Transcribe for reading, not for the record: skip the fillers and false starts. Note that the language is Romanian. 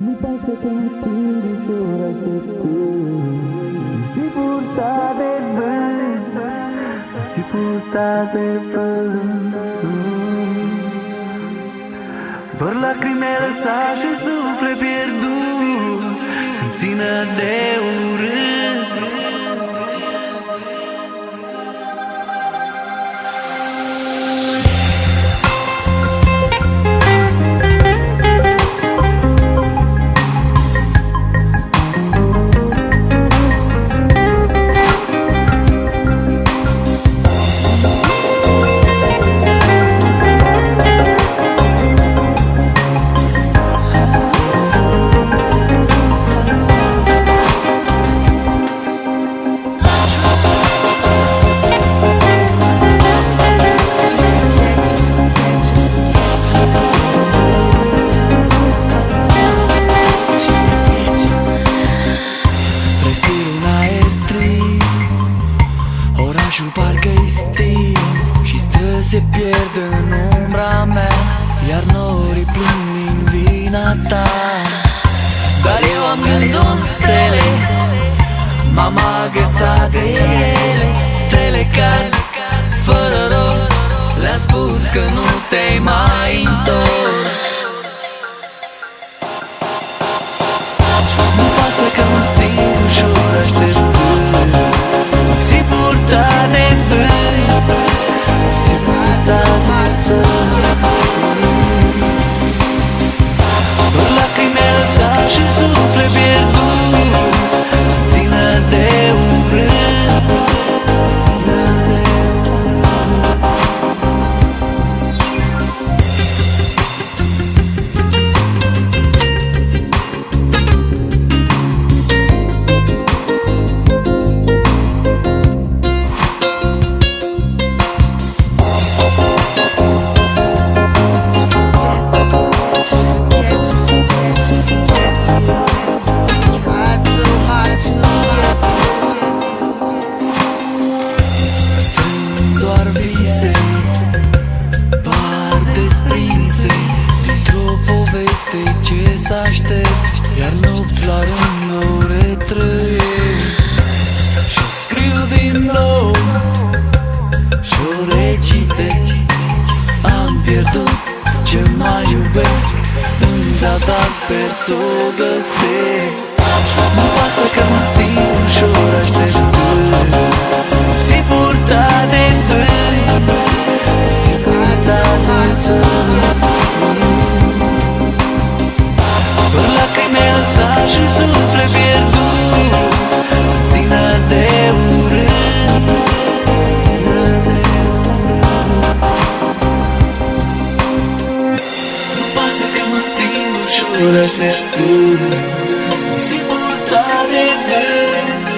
Nu pasă că-mi sting ușor așteptând și purta de vânt, și purta de vânt. Doar lacrime lăsat și suflet pierdut să-mi țină de urât. Orașul parcă-i stins și străzi se pierd în umbra mea, iar norii plâng din vina ta. Dar eu am gândul în stele, m-am agățat de ele, stele care, fără rost, le-am spus că nu te-ai mai întors. Nu pasă că mă sting ușor așteptând și purta de vânt, și purta de vânt. Doar lacrime lăsat și suflet pierdut să-mi țină de urât, țină de ce s-a șters, iar nopți la rând o retrăiesc și-o scriu din nou și-o recitez. Am pierdut ce mai iubesc, în zadar sper s-o găsesc. Nu pasă că mă sting ușor așteptând și purta de vânt, și purta de vânt. Doar lacrime lăsat și suflet pierdut să-mi țină de urât, țină de urât. Nu pasă că mă sting ușor așteptând și purta de vânt.